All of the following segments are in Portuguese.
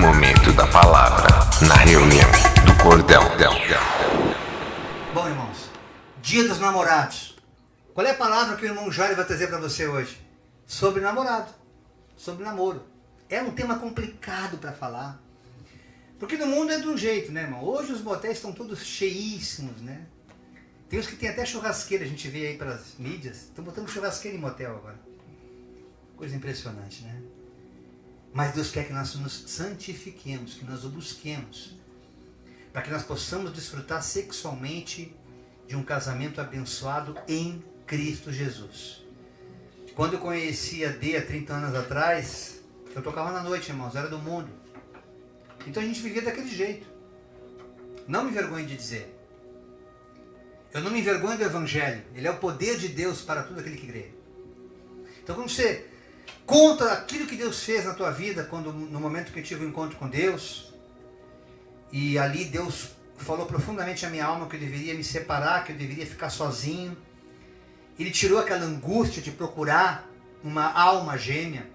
Momento da palavra na reunião do Cordel. Bom, irmãos, Dia dos Namorados. Qual é a palavra que o irmão Jório vai trazer para você hoje? Sobre namorado, sobre namoro. É um tema complicado para falar, porque no mundo é de um jeito, né, irmão? Hoje os motéis estão todos cheíssimos, né? Tem uns que tem até churrasqueira, a gente vê aí pelas mídias. Estão botando churrasqueira em motel agora. Coisa impressionante, né? Mas Deus quer que nós nos santifiquemos, que nós o busquemos, para que nós possamos desfrutar sexualmente de um casamento abençoado em Cristo Jesus. Quando eu conheci a D há 30 anos atrás, eu tocava na noite, irmãos, era do mundo. Então a gente vivia daquele jeito. Não me envergonhe de dizer. Eu não me envergonho do Evangelho. Ele é o poder de Deus para todo aquele que crê. Então quando você conta aquilo que Deus fez na tua vida, no momento que eu tive um encontro com Deus, e ali Deus falou profundamente à minha alma que eu deveria me separar, que eu deveria ficar sozinho. Ele tirou aquela angústia de procurar uma alma gêmea,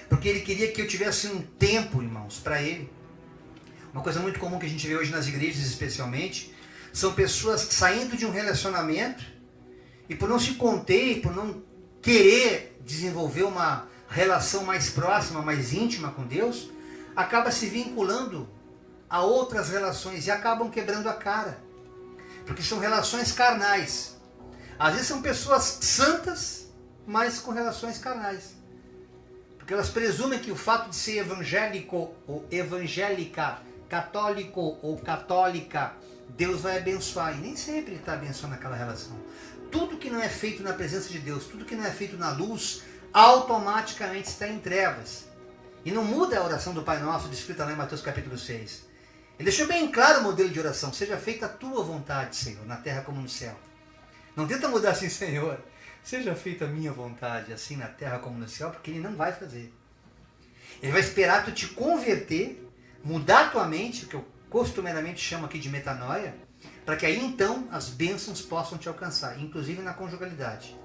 porque Ele queria que eu tivesse um tempo, irmãos, para Ele. Uma coisa muito comum que a gente vê hoje nas igrejas especialmente, são pessoas saindo de um relacionamento e por não se conter, por não querer desenvolver uma relação mais próxima, mais íntima com Deus, acaba se vinculando a outras relações e acabam quebrando a cara. Porque são relações carnais. Às vezes são pessoas santas, mas com relações carnais. Porque elas presumem que o fato de ser evangélico ou evangélica, católico ou católica, Deus vai abençoar. E nem sempre Ele está abençoando aquela relação. Tudo que não é feito na presença de Deus, tudo que não é feito na luz, automaticamente está em trevas. E não muda a oração do Pai Nosso, descrita lá em Mateus capítulo 6. Ele deixou bem claro o modelo de oração. Seja feita a tua vontade, Senhor, na terra como no céu. Não tenta mudar assim, Senhor. Seja feita a minha vontade, assim na terra como no céu, porque Ele não vai fazer. Ele vai esperar tu te converter, mudar tua mente, o que eu costumeiramente chamo aqui de metanoia, para que aí então as bênçãos possam te alcançar, inclusive na conjugalidade.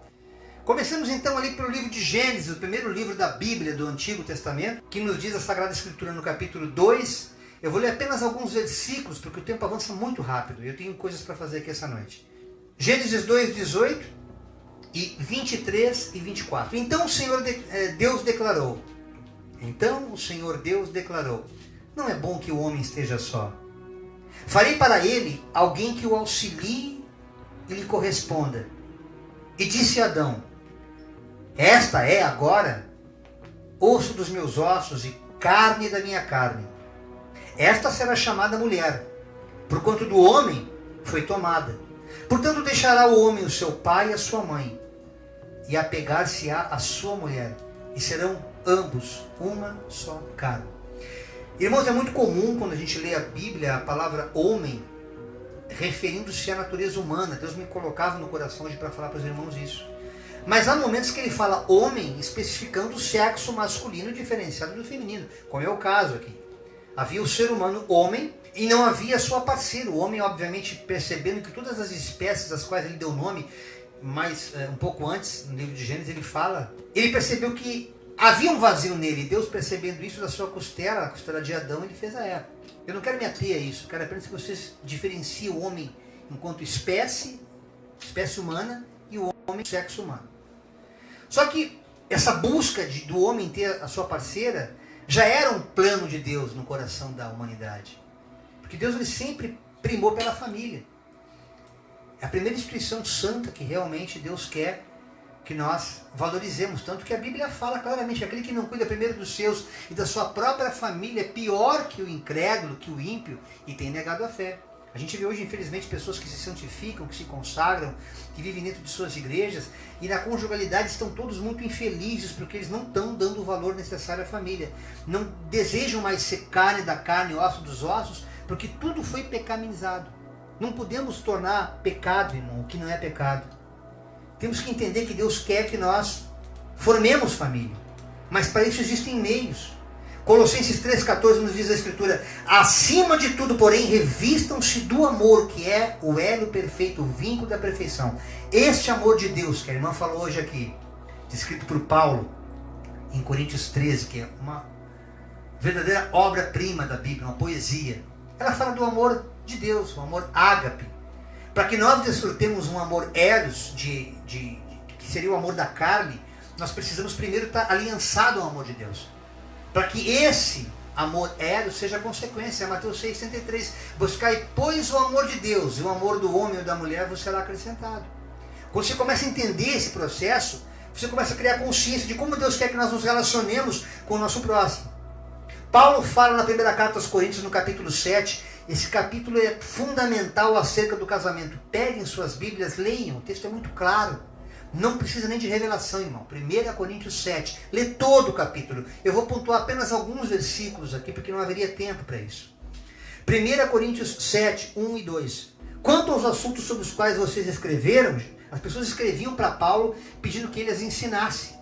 Começamos então ali pelo livro de Gênesis, o primeiro livro da Bíblia do Antigo Testamento, que nos diz a Sagrada Escritura no capítulo 2. Eu vou ler apenas alguns versículos, porque o tempo avança muito rápido, e eu tenho coisas para fazer aqui essa noite. Gênesis 2, 18 e 23 e 24. Então o Senhor Deus declarou, não é bom que o homem esteja só. Farei para ele alguém que o auxilie e lhe corresponda. E disse Adão, esta é agora osso dos meus ossos e carne da minha carne. Esta será chamada mulher, porquanto do homem foi tomada. Portanto deixará o homem o seu pai e a sua mãe, e apegar-se-á a sua mulher, e serão ambos uma só carne. Irmãos, é muito comum quando a gente lê a Bíblia a palavra homem, referindo-se à natureza humana. Deus me colocava no coração hoje para falar para os irmãos isso. Mas há momentos que ele fala homem, especificando o sexo masculino diferenciado do feminino, como é o caso aqui. Havia o ser humano homem e não havia a sua parceira. O homem, obviamente, percebendo que todas as espécies às quais ele deu nome, mas um pouco antes, no livro de Gênesis, ele percebeu que havia um vazio nele. Deus, percebendo isso da sua costela, a costela de Adão, ele fez a Eva. Eu não quero me ater a isso, quero apenas que vocês diferenciem o homem enquanto espécie humana, e o homem sexo humano. Só que essa busca do homem ter a sua parceira já era um plano de Deus no coração da humanidade. Porque Deus ele sempre primou pela família. É a primeira instituição santa que realmente Deus quer que nós valorizemos. Tanto que a Bíblia fala claramente, aquele que não cuida primeiro dos seus e da sua própria família é pior que o incrédulo, que o ímpio, e tem negado a fé. A gente vê hoje, infelizmente, pessoas que se santificam, que se consagram, que vivem dentro de suas igrejas, e na conjugalidade estão todos muito infelizes, porque eles não estão dando o valor necessário à família. Não desejam mais ser carne da carne, osso dos ossos, porque tudo foi pecaminizado. Não podemos tornar pecado, irmão, o que não é pecado. Temos que entender que Deus quer que nós formemos família. Mas para isso existem meios. Colossenses 3,14 nos diz a Escritura, acima de tudo, porém, revistam-se do amor, que é o elo perfeito, o vínculo da perfeição. Este amor de Deus, que a irmã falou hoje aqui, descrito por Paulo, em Coríntios 13, que é verdadeira obra-prima da Bíblia, uma poesia. Ela fala do amor de Deus, o amor ágape. Para que nós desfrutemos um amor eros, que seria o amor da carne, nós precisamos primeiro estar aliançado ao amor de Deus. Para que esse amor eros seja consequência. Mateus 6,63. Buscai, pois, o amor de Deus, e o amor do homem ou da mulher vos será acrescentado. Quando você começa a entender esse processo, você começa a criar consciência de como Deus quer que nós nos relacionemos com o nosso próximo. Paulo fala na primeira carta aos Coríntios, no capítulo 7, esse capítulo é fundamental acerca do casamento. Peguem suas Bíblias, leiam, o texto é muito claro. Não precisa nem de revelação, irmão. 1 Coríntios 7, lê todo o capítulo. Eu vou pontuar apenas alguns versículos aqui, porque não haveria tempo para isso. 1 Coríntios 7, 1 e 2. Quanto aos assuntos sobre os quais vocês escreveram, as pessoas escreviam para Paulo pedindo que ele as ensinasse.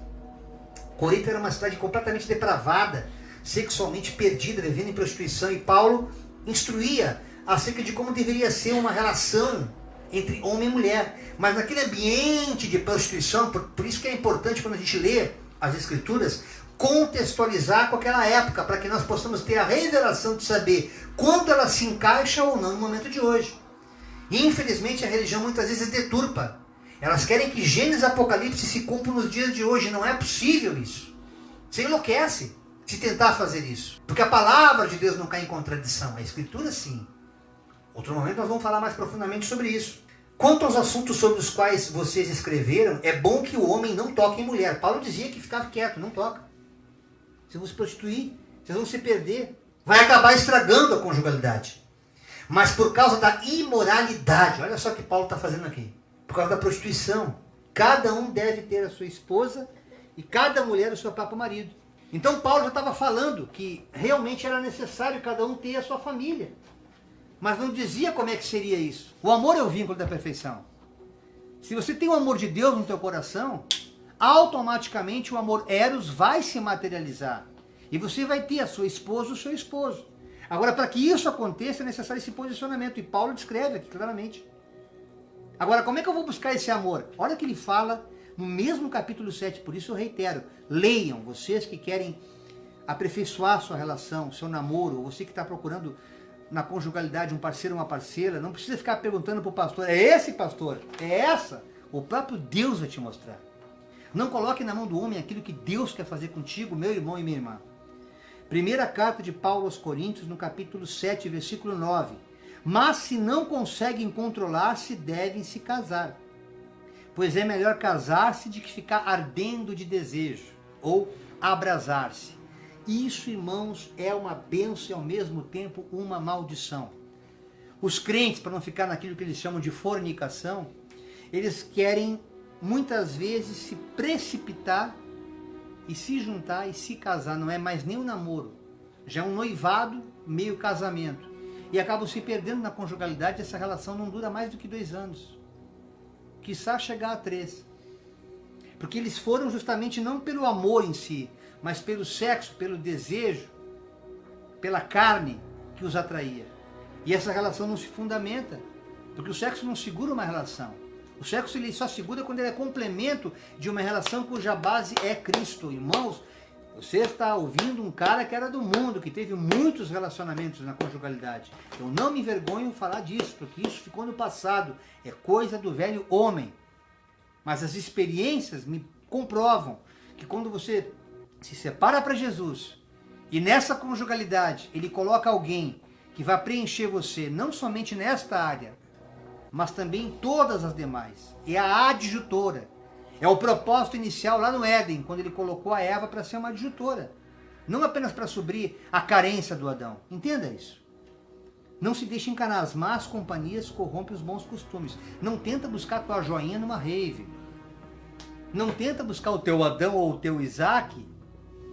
Corinto era uma cidade completamente depravada, sexualmente perdida, vivendo em prostituição, e Paulo instruía acerca de como deveria ser uma relação entre homem e mulher. Mas naquele ambiente de prostituição, por isso que é importante quando a gente lê as Escrituras, contextualizar com aquela época, para que nós possamos ter a revelação de saber quando ela se encaixa ou não no momento de hoje. E infelizmente a religião muitas vezes deturpa. Elas querem que Gênesis e Apocalipse se cumpram nos dias de hoje. Não é possível isso. Você enlouquece se tentar fazer isso. Porque a palavra de Deus não cai em contradição. A Escritura sim. Outro momento nós vamos falar mais profundamente sobre isso. Quanto aos assuntos sobre os quais vocês escreveram, é bom que o homem não toque em mulher. Paulo dizia que ficava quieto, não toca. Vocês vão se prostituir, vocês vão se perder. Vai acabar estragando a conjugalidade. Mas por causa da imoralidade, olha só o que Paulo está fazendo aqui. Por causa da prostituição, cada um deve ter a sua esposa e cada mulher o seu próprio marido. Então Paulo já estava falando que realmente era necessário cada um ter a sua família. Mas não dizia como é que seria isso. O amor é o vínculo da perfeição. Se você tem o amor de Deus no teu coração, automaticamente o amor eros vai se materializar. E você vai ter a sua esposa ou o seu esposo. Agora, para que isso aconteça, é necessário esse posicionamento. E Paulo descreve aqui claramente. Agora, como é que eu vou buscar esse amor? Olha que ele fala no mesmo capítulo 7, por isso eu reitero. Leiam, vocês que querem aperfeiçoar sua relação, seu namoro, você que está procurando na conjugalidade um parceiro ou uma parceira, não precisa ficar perguntando para o pastor, é esse pastor? É essa? O próprio Deus vai te mostrar. Não coloque na mão do homem aquilo que Deus quer fazer contigo, meu irmão e minha irmã. Primeira carta de Paulo aos Coríntios, no capítulo 7, versículo 9. Mas se não conseguem controlar-se, devem se casar. Pois é melhor casar-se do que ficar ardendo de desejo, ou abrasar-se. Isso, irmãos, é uma bênção e ao mesmo tempo uma maldição. Os crentes, para não ficar naquilo que eles chamam de fornicação, eles querem muitas vezes se precipitar e se juntar e se casar. Não é mais nem um namoro, já é um noivado, meio casamento. E acabam se perdendo na conjugalidade. Essa relação não dura mais do que 2 anos. Quiçá chegar a 3. Porque eles foram justamente não pelo amor em si, mas pelo sexo, pelo desejo, pela carne que os atraía. E essa relação não se fundamenta, porque o sexo não segura uma relação. O sexo ele só segura quando ele é complemento de uma relação cuja base é Cristo. Irmãos, você está ouvindo um cara que era do mundo, que teve muitos relacionamentos na conjugalidade. Eu não me envergonho de falar disso, porque isso ficou no passado. É coisa do velho homem. Mas as experiências me comprovam que quando você se separa para Jesus, e nessa conjugalidade ele coloca alguém que vai preencher você, não somente nesta área, mas também em todas as demais. É a adjutora. É o propósito inicial lá no Éden, quando ele colocou a Eva para ser uma adjutora. Não apenas para suprir a carência do Adão. Entenda isso. Não se deixe enganar, as más companhias corrompem os bons costumes. Não tenta buscar a tua joinha numa rave. Não tenta buscar o teu Adão ou o teu Isaac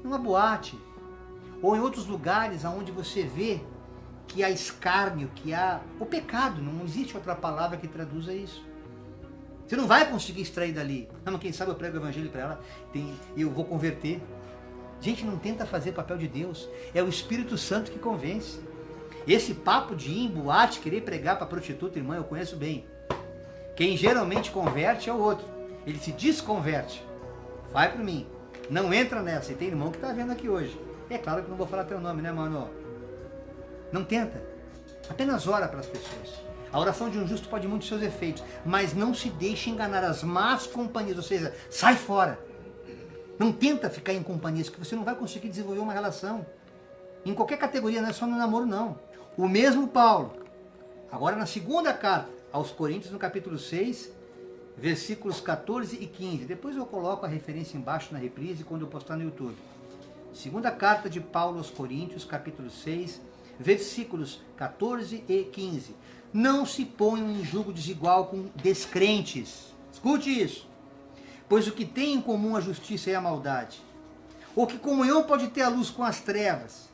numa boate. Ou em outros lugares onde você vê que há escárnio, que há o pecado. Não existe outra palavra que traduza isso. Você não vai conseguir extrair dali. Não, mas quem sabe eu prego o evangelho para ela e eu vou converter. Gente, não tenta fazer o papel de Deus. É o Espírito Santo que convence. Esse papo de ir em boate, querer pregar para prostituta, irmã, eu conheço bem. Quem geralmente converte é o outro. Ele se desconverte. Vai por mim. Não entra nessa. E tem irmão que está vendo aqui hoje. É claro que não vou falar teu nome, né, mano? Não tenta. Apenas ora para as pessoas. A oração de um justo pode muitos seus efeitos, mas não se deixe enganar as más companhias, ou seja, sai fora. Não tenta ficar em companhias, que você não vai conseguir desenvolver uma relação. Em qualquer categoria, não é só no namoro, não. O mesmo Paulo, agora na segunda carta aos Coríntios, no capítulo 6, versículos 14 e 15. Depois eu coloco a referência embaixo na reprise quando eu postar no YouTube. Segunda carta de Paulo aos Coríntios, capítulo 6, versículos 14 e 15. Não se ponham em julgo desigual com descrentes. Escute isso. Pois o que tem em comum a justiça e a maldade? Ou que comunhão pode ter a luz com as trevas?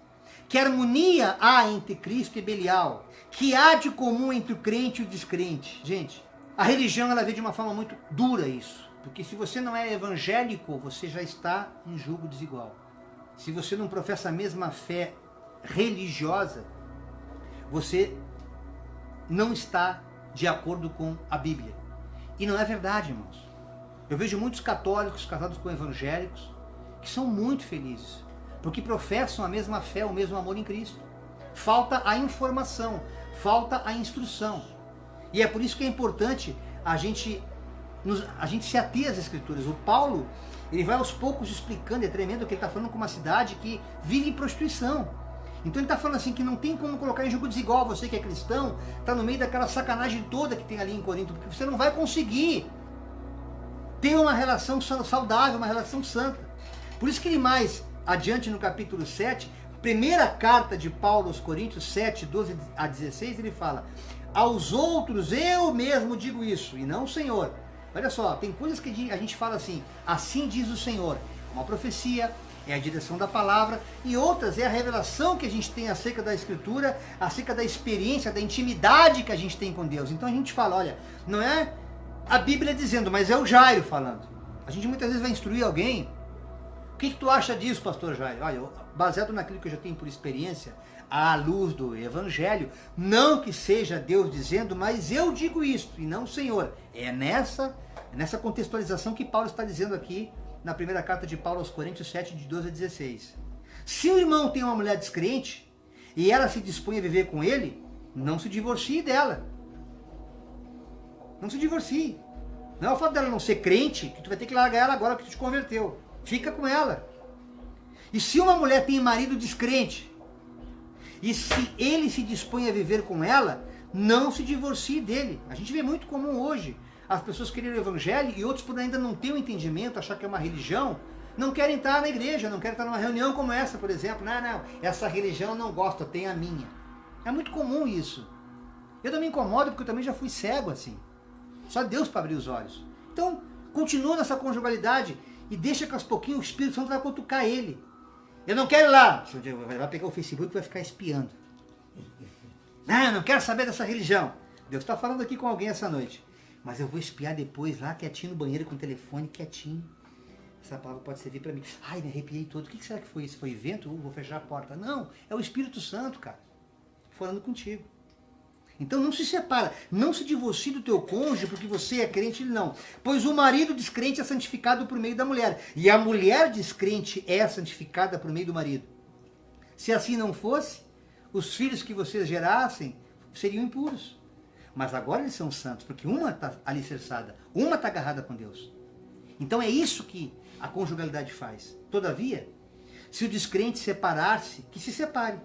Que harmonia há entre Cristo e Belial? Que há de comum entre o crente e o descrente? Gente, a religião ela vê de uma forma muito dura isso. Porque se você não é evangélico, você já está em julgo desigual. Se você não professa a mesma fé religiosa, você não está de acordo com a Bíblia. E não é verdade, irmãos. Eu vejo muitos católicos casados com evangélicos que são muito felizes, porque professam a mesma fé, o mesmo amor em Cristo. Falta a informação, falta a instrução. E é por isso que é importante a gente se ater às Escrituras. O Paulo, ele vai aos poucos explicando, é tremendo que ele está falando com uma cidade que vive em prostituição. Então ele está falando assim que não tem como colocar em jogo desigual você que é cristão, está no meio daquela sacanagem toda que tem ali em Corinto, porque você não vai conseguir ter uma relação saudável, uma relação santa. Por isso que ele mais adiante no capítulo 7, primeira carta de Paulo aos Coríntios 7, 12 a 16, ele fala: aos outros eu mesmo digo isso, e não o Senhor. Olha só, tem coisas que a gente fala assim diz o Senhor. Uma profecia, é a direção da palavra, e outras é a revelação que a gente tem acerca da Escritura, acerca da experiência, da intimidade que a gente tem com Deus. Então a gente fala, olha, não é a Bíblia dizendo, mas é o Jairo falando. A gente muitas vezes vai instruir alguém. O que tu acha disso, pastor Jairo? Olha, baseado naquilo que eu já tenho por experiência, à luz do Evangelho, não que seja Deus dizendo, mas eu digo isto, e não o Senhor. É nessa contextualização que Paulo está dizendo aqui, na primeira carta de Paulo aos Coríntios 7, de 12 a 16. Se o irmão tem uma mulher descrente, e ela se dispõe a viver com ele, não se divorcie dela. Não se divorcie. Não é o fato dela não ser crente, que tu vai ter que largar ela agora que tu te converteu. Fica com ela. E se uma mulher tem marido descrente, e se ele se dispõe a viver com ela, não se divorcie dele. A gente vê muito comum hoje as pessoas querem o evangelho e outros, por ainda não ter o entendimento, achar que é uma religião, não querem estar na igreja, não querem estar numa reunião como essa, por exemplo. Não, essa religião eu não gosto, eu tenho a minha. É muito comum isso. Eu não me incomodo porque eu também já fui cego assim. Só Deus para abrir os olhos. Então, continua nessa conjugalidade e deixa que aos pouquinhos o Espírito Santo vai cutucar ele. Eu não quero ir lá. Vai pegar o Facebook e vai ficar espiando. Não quero saber dessa religião. Deus está falando aqui com alguém essa noite. Mas eu vou espiar depois lá, quietinho no banheiro com o telefone, quietinho. Essa palavra pode servir para mim. Ai, me arrepiei todo. O que será que foi isso? Foi vento? Vou fechar a porta. Não, é o Espírito Santo, cara. Falando contigo. Então não se separa. Não se divorcie do teu cônjuge porque você é crente, não. Pois o marido descrente é santificado por meio da mulher. E a mulher descrente é santificada por meio do marido. Se assim não fosse, os filhos que vocês gerassem seriam impuros. Mas agora eles são santos, porque uma está alicerçada, uma está agarrada com Deus. Então é isso que a conjugalidade faz. Todavia, se o descrente separar-se, que se separe.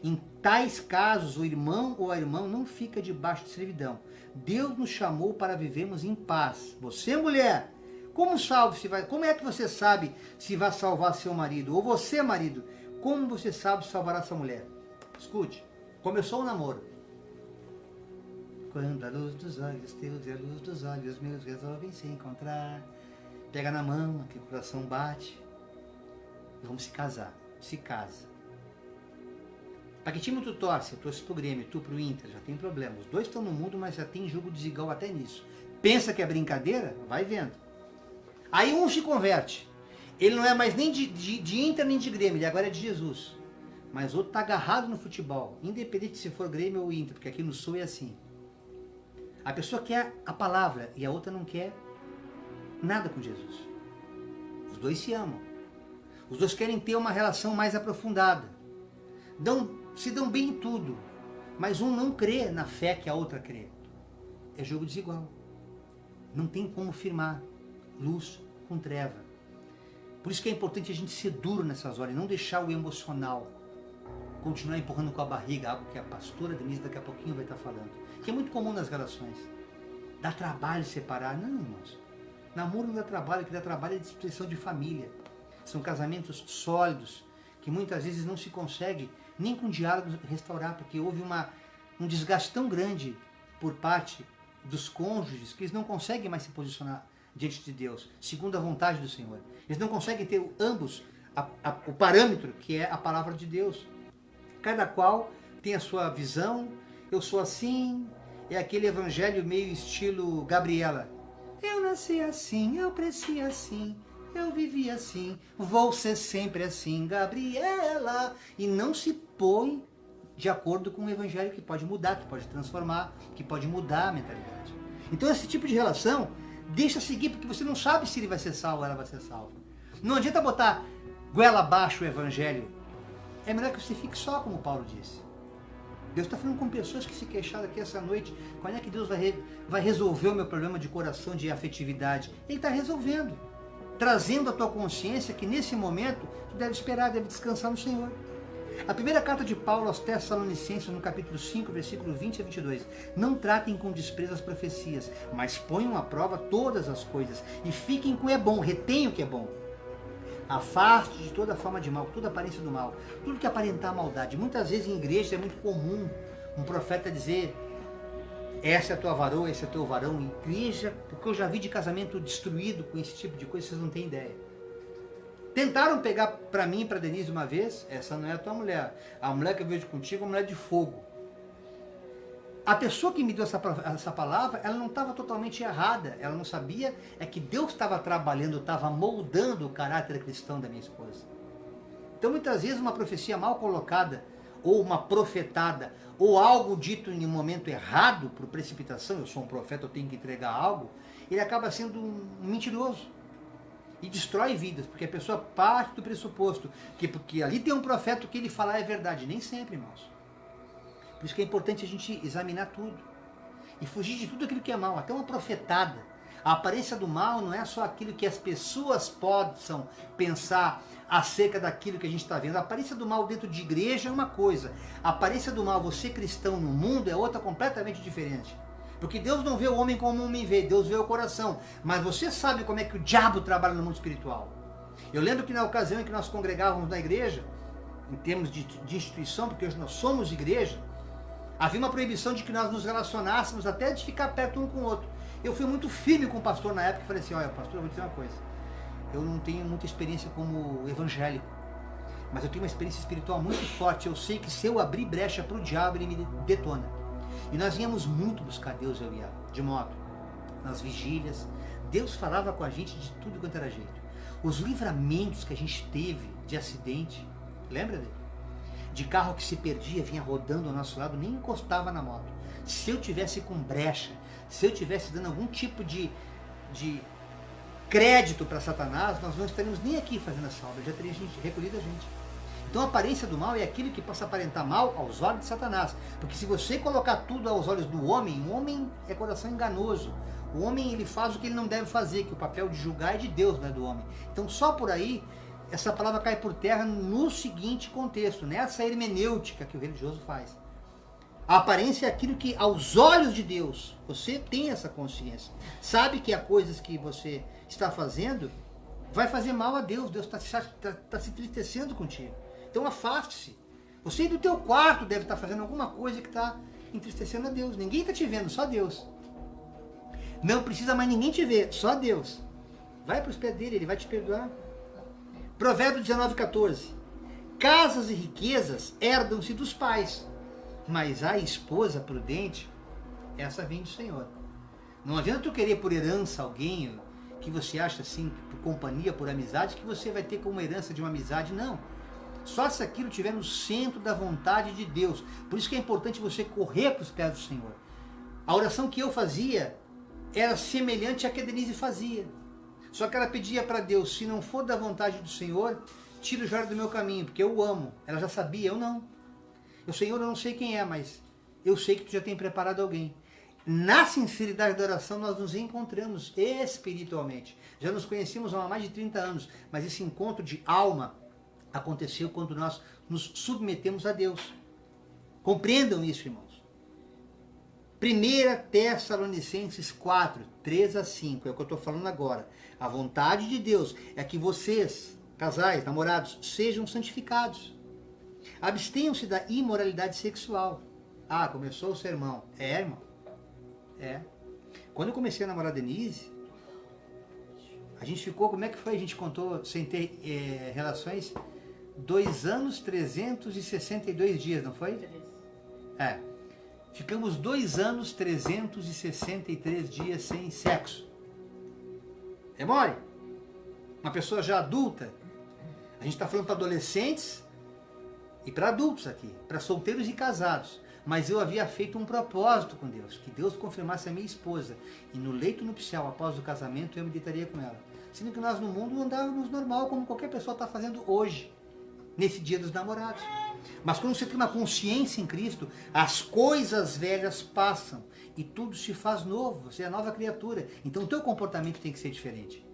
Em tais casos, o irmão ou a irmã não fica debaixo de servidão. Deus nos chamou para vivermos em paz. Você, mulher, como é que você sabe se vai salvar seu marido? Ou você, marido, como você sabe salvar essa mulher? Escute, começou o namoro. Quando a luz dos olhos teus e a luz dos olhos meus resolvem se encontrar, pega na mão, que o coração bate, e vamos se casar. Se casa. Para que time tu torce? Eu torço pro Grêmio, tu pro Inter, já tem problema. Os dois estão no mundo, mas já tem jogo desigual até nisso. Pensa que é brincadeira? Vai vendo. Aí um se converte. Ele não é mais nem de Inter nem de Grêmio, ele agora é de Jesus. Mas outro está agarrado no futebol, independente se for Grêmio ou Inter, porque aqui no Sul é assim. A pessoa quer a palavra e a outra não quer nada com Jesus. Os dois se amam. Os dois querem ter uma relação mais aprofundada. Se dão bem em tudo, mas um não crê na fé que a outra crê. É jogo desigual. Não tem como firmar luz com treva. Por isso que é importante a gente ser duro nessas horas e não deixar o emocional continuar empurrando com a barriga, algo que a pastora Denise daqui a pouquinho vai estar falando, que é muito comum nas relações. Dá trabalho separar. Não, irmãos. Namoro não dá trabalho, o que dá trabalho é destruição de família. São casamentos sólidos, que muitas vezes não se consegue nem com diálogo restaurar, porque houve um desgaste tão grande por parte dos cônjuges, que eles não conseguem mais se posicionar diante de Deus, segundo a vontade do Senhor. Eles não conseguem ter ambos o parâmetro que é a palavra de Deus. Cada qual tem a sua visão. Eu sou assim, é aquele evangelho meio estilo Gabriela. Eu nasci assim, eu cresci assim, eu vivi assim, vou ser sempre assim, Gabriela. E não se põe de acordo com o evangelho que pode mudar, que pode transformar, que pode mudar a mentalidade. Então esse tipo de relação, deixa seguir, porque você não sabe se ele vai ser salvo ou ela vai ser salva. Não adianta botar goela abaixo o evangelho. É melhor que você fique só, como Paulo disse. Deus está falando com pessoas que se queixaram aqui essa noite. Quando é que Deus vai resolver o meu problema de coração, de afetividade? Ele está resolvendo. Trazendo a tua consciência que nesse momento tu deve esperar, deve descansar no Senhor. A primeira carta de Paulo aos Tessalonicenses, no capítulo 5, versículo 20 a 22. Não tratem com desprezo as profecias, mas ponham à prova todas as coisas. E fiquem com o é bom, retenham o que é bom. Afaste de toda forma de mal, toda aparência do mal, tudo que aparentar maldade. Muitas vezes em igreja é muito comum um profeta dizer: essa é a tua varoa, esse é o teu varão. Em igreja, porque eu já vi de casamento destruído com esse tipo de coisa, vocês não têm ideia. Tentaram pegar para mim e para Denise uma vez: essa não é a tua mulher, a mulher que eu vejo contigo é uma mulher de fogo. A pessoa que me deu essa palavra, ela não estava totalmente errada. Ela não sabia é que Deus estava trabalhando, estava moldando o caráter cristão da minha esposa. Então muitas vezes uma profecia mal colocada, ou uma profetada, ou algo dito em um momento errado, por precipitação, eu sou um profeta, eu tenho que entregar algo, ele acaba sendo um mentiroso. E destrói vidas, porque a pessoa parte do pressuposto que porque ali tem um profeta, o que ele falar é verdade. Nem sempre, irmãos. Por isso que é importante a gente examinar tudo. E fugir de tudo aquilo que é mal, até uma profetada. A aparência do mal não é só aquilo que as pessoas possam pensar acerca daquilo que a gente está vendo. A aparência do mal dentro de igreja é uma coisa. A aparência do mal, você cristão no mundo, é outra completamente diferente. Porque Deus não vê o homem como o homem vê, Deus vê o coração. Mas você sabe como é que o diabo trabalha no mundo espiritual. Eu lembro que na ocasião em que nós congregávamos na igreja, em termos de instituição, porque hoje nós somos igreja, havia uma proibição de que nós nos relacionássemos até de ficar perto um com o outro. Eu fui muito firme com o pastor na época e falei assim: olha, pastor, eu vou dizer uma coisa. Eu não tenho muita experiência como evangélico, mas eu tenho uma experiência espiritual muito forte. Eu sei que se eu abrir brecha para o diabo, ele me detona. E nós íamos muito buscar Deus, eu e ela, de moto, nas vigílias. Deus falava com a gente de tudo quanto era jeito. Os livramentos que a gente teve de acidente, lembra dele? De carro que se perdia, vinha rodando ao nosso lado, nem encostava na moto. Se eu tivesse com brecha, se eu tivesse dando algum tipo de crédito para Satanás, nós não estaríamos nem aqui fazendo essa obra, já teria recolhido a gente. Então a aparência do mal é aquilo que possa aparentar mal aos olhos de Satanás. Porque se você colocar tudo aos olhos do homem, o homem é coração enganoso. O homem ele faz o que ele não deve fazer, que o papel de julgar é de Deus, não é do homem. Então só por aí, essa palavra cai por terra no seguinte contexto, nessa hermenêutica que o religioso faz. A aparência é aquilo que aos olhos de Deus, você tem essa consciência. Sabe que há coisas que você está fazendo, vai fazer mal a Deus. Deus está se entristecendo contigo. Então afaste-se. Você do teu quarto deve estar fazendo alguma coisa que está entristecendo a Deus. Ninguém está te vendo, só Deus. Não precisa mais ninguém te ver, só Deus. Vai para os pés dele, ele vai te perdoar. Provérbios 19:14. Casas e riquezas herdam-se dos pais, mas a esposa prudente, essa vem do Senhor. Não adianta tu querer por herança alguém que você acha assim, por companhia, por amizade, que você vai ter como herança de uma amizade, não. Só se aquilo estiver no centro da vontade de Deus. Por isso que é importante você correr para os pés do Senhor. A oração que eu fazia era semelhante à que a Denise fazia. Só que ela pedia para Deus: se não for da vontade do Senhor, tira o joelho do meu caminho, porque eu o amo. Ela já sabia, eu não. Eu, Senhor, eu não sei quem é, mas eu sei que tu já tem preparado alguém. Na sinceridade da oração, nós nos encontramos espiritualmente. Já nos conhecemos há mais de 30 anos, mas esse encontro de alma aconteceu quando nós nos submetemos a Deus. Compreendam isso, irmãos. 1 Tessalonicenses 4, 3 a 5, é o que eu estou falando agora. A vontade de Deus é que vocês, casais, namorados, sejam santificados. Abstenham-se da imoralidade sexual. Ah, começou o sermão. É, irmão. É. Quando eu comecei a namorar a Denise, a gente ficou, como é que foi? A gente contou sem ter relações 2 anos, 362 dias, não foi? É. Ficamos 2 anos, 363 dias sem sexo. É mole? Uma pessoa já adulta. A gente está falando para adolescentes e para adultos aqui, para solteiros e casados. Mas eu havia feito um propósito com Deus, que Deus confirmasse a minha esposa. E no leito nupcial, após o casamento, eu me deitaria com ela. Sendo que nós no mundo andávamos normal, como qualquer pessoa está fazendo hoje, nesse dia dos namorados. Mas quando você tem uma consciência em Cristo, as coisas velhas passam e tudo se faz novo. Você é a nova criatura. Então o teu comportamento tem que ser diferente.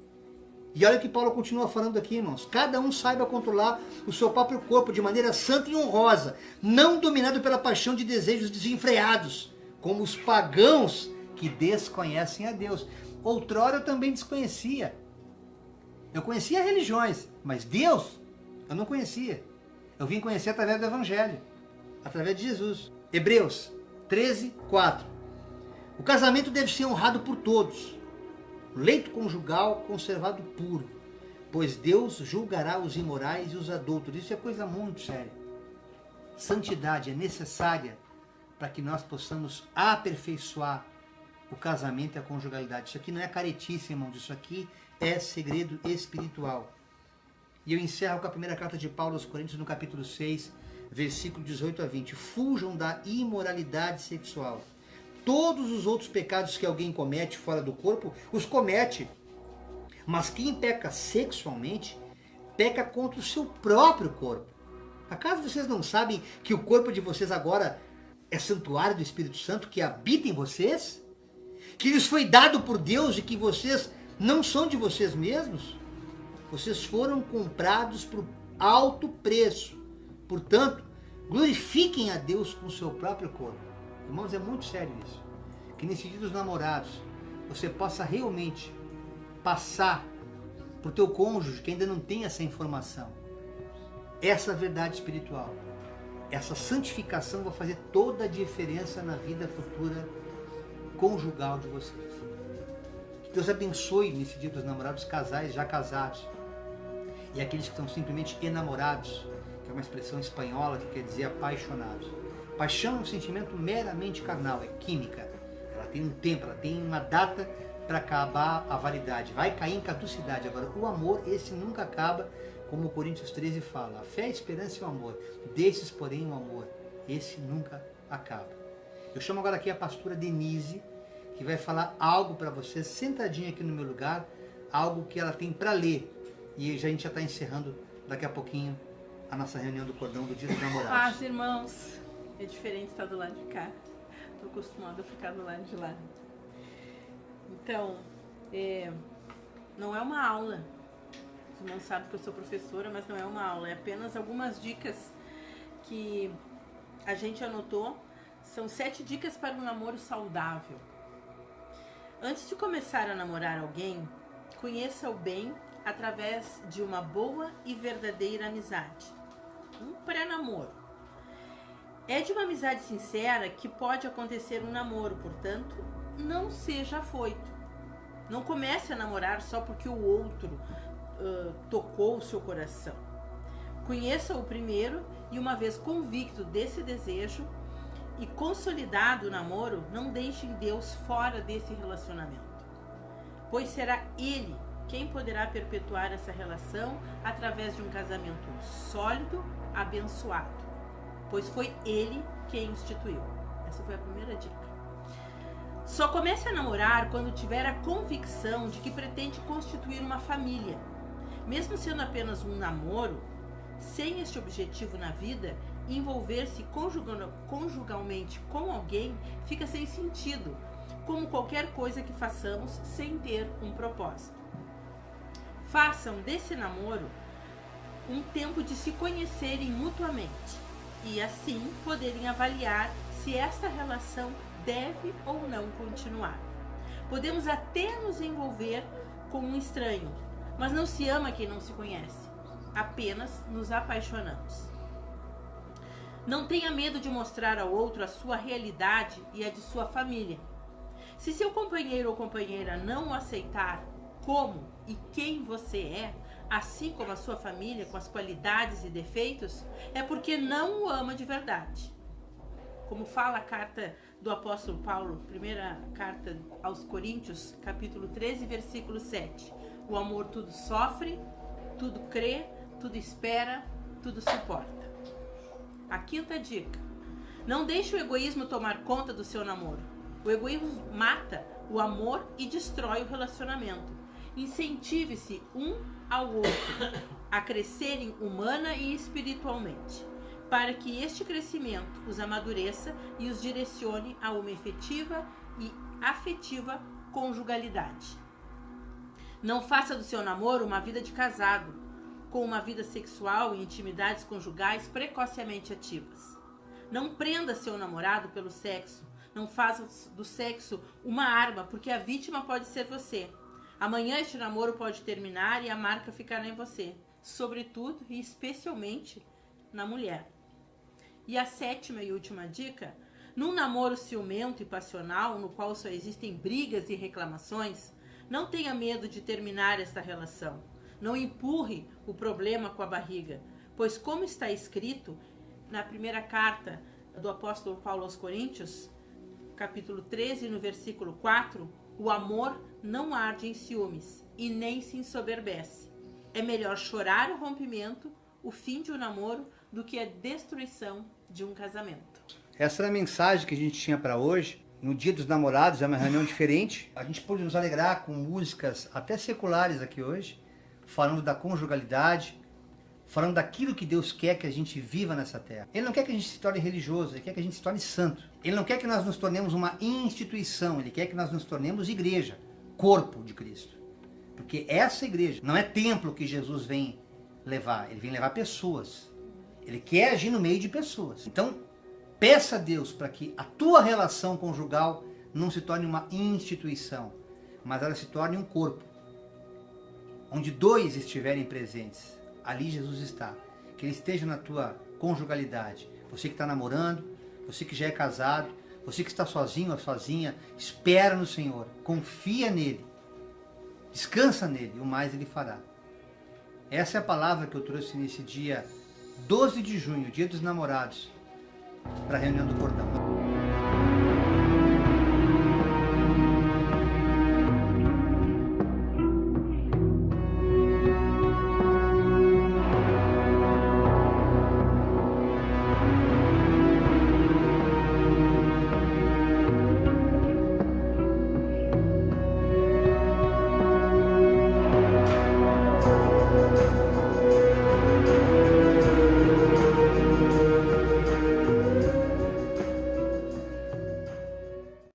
E olha o que Paulo continua falando aqui, irmãos. Cada um saiba controlar o seu próprio corpo de maneira santa e honrosa, não dominado pela paixão de desejos desenfreados, como os pagãos que desconhecem a Deus. Outrora eu também desconhecia. Eu conhecia religiões, mas Deus eu não conhecia. Eu vim conhecer através do Evangelho, através de Jesus. Hebreus 13, 4. O casamento deve ser honrado por todos. O leito conjugal conservado puro, pois Deus julgará os imorais e os adúlteros. Isso é coisa muito séria. Santidade é necessária para que nós possamos aperfeiçoar o casamento e a conjugalidade. Isso aqui não é caretice, irmãos. Isso aqui é segredo espiritual. E eu encerro com a primeira carta de Paulo aos Coríntios, no capítulo 6, versículo 18 a 20. Fujam da imoralidade sexual. Todos os outros pecados que alguém comete fora do corpo, os comete. Mas quem peca sexualmente, peca contra o seu próprio corpo. Acaso vocês não sabem que o corpo de vocês agora é santuário do Espírito Santo que habita em vocês? Que lhes foi dado por Deus e que vocês não são de vocês mesmos? Vocês foram comprados por alto preço. Portanto, glorifiquem a Deus com o seu próprio corpo. Irmãos, é muito sério isso. Que nesse dia dos namorados, você possa realmente passar para o teu cônjuge que ainda não tem essa informação. Essa verdade espiritual. Essa santificação vai fazer toda a diferença na vida futura conjugal de vocês. Que Deus abençoe nesse dia dos namorados, casais já casados. E aqueles que estão simplesmente enamorados, que é uma expressão espanhola que quer dizer apaixonados. Paixão é um sentimento meramente carnal, é química. Ela tem um tempo, ela tem uma data para acabar a validade. Vai cair em caducidade. Agora, o amor, esse nunca acaba, como o Coríntios 13 fala. A fé, a esperança e o amor. Desses, porém, o amor, esse nunca acaba. Eu chamo agora aqui a pastora Denise, que vai falar algo para vocês, sentadinha aqui no meu lugar, algo que ela tem para ler. E a gente já está encerrando daqui a pouquinho a nossa reunião do cordão do dia dos namorados. Paz, irmãos. É diferente estar do lado de cá. Estou acostumada a ficar do lado de lá. Então, não é uma aula. Os irmãos sabem que eu sou professora, mas não é uma aula. É apenas algumas dicas que a gente anotou. São 7 dicas para um namoro saudável. Antes de começar a namorar alguém, conheça-o bem através de uma boa e verdadeira amizade. Um pré-namoro. É de uma amizade sincera que pode acontecer um namoro, portanto, não seja afoito. Não comece a namorar só porque o outro tocou o seu coração. Conheça-o primeiro e, uma vez convicto desse desejo e consolidado o namoro, não deixe Deus fora desse relacionamento, pois será Ele quem poderá perpetuar essa relação através de um casamento sólido, abençoado. Pois foi Ele quem instituiu. Essa foi a primeira dica. Só comece a namorar quando tiver a convicção de que pretende constituir uma família. Mesmo sendo apenas um namoro, Sem este objetivo na vida, envolver-se conjugalmente com alguém fica sem sentido, como qualquer coisa que façamos sem ter um propósito. Façam desse namoro um tempo de se conhecerem mutuamente e assim poderem avaliar se esta relação deve ou não continuar. Podemos até nos envolver com um estranho, mas não se ama quem não se conhece, apenas nos apaixonamos. Não tenha medo de mostrar ao outro a sua realidade e a de sua família. Se seu companheiro ou companheira não o aceitar como e quem você é, assim como a sua família, com as qualidades e defeitos, é porque não o ama de verdade. Como fala a carta do apóstolo Paulo, primeira carta aos Coríntios, capítulo 13, versículo 7. O amor tudo sofre, tudo crê, tudo espera, tudo suporta. A quinta dica: não deixe o egoísmo tomar conta do seu namoro. O egoísmo mata o amor e destrói o relacionamento. Incentive-se um ao outro a crescerem humana e espiritualmente, para que este crescimento os amadureça e os direcione a uma efetiva e afetiva conjugalidade. Não faça do seu namoro uma vida de casado, com uma vida sexual e intimidades conjugais precocemente ativas. Não prenda seu namorado pelo sexo. Não faça do sexo uma arma, porque a vítima pode ser você. Amanhã este namoro pode terminar e a marca ficará em você, sobretudo e especialmente na mulher. E a sétima e última dica: num namoro ciumento e passional, no qual só existem brigas e reclamações, não tenha medo de terminar esta relação. Não empurre o problema com a barriga, pois, como está escrito na primeira carta do apóstolo Paulo aos Coríntios, capítulo 13, no versículo 4, o amor não arde em ciúmes e nem se ensoberbece. É melhor chorar o rompimento, o fim de um namoro, do que a destruição de um casamento. Essa era a mensagem que a gente tinha para hoje. No Dia dos Namorados, é uma reunião diferente. A gente pôde nos alegrar com músicas até seculares aqui hoje, falando da conjugalidade, falando daquilo que Deus quer que a gente viva nessa terra. Ele não quer que a gente se torne religioso, Ele quer que a gente se torne santo. Ele não quer que nós nos tornemos uma instituição, Ele quer que nós nos tornemos igreja, corpo de Cristo. Porque essa igreja não é templo que Jesus vem levar, Ele vem levar pessoas. Ele quer agir no meio de pessoas. Então, peça a Deus para que a tua relação conjugal não se torne uma instituição, mas ela se torne um corpo. Onde dois estiverem presentes, ali Jesus está. Que Ele esteja na tua conjugalidade. Você que está namorando, você que já é casado, você que está sozinho ou sozinha, espera no Senhor, confia nele, descansa nele, e o mais Ele fará. Essa é a palavra que eu trouxe nesse dia 12 de junho, Dia dos Namorados, para a reunião do Cordão.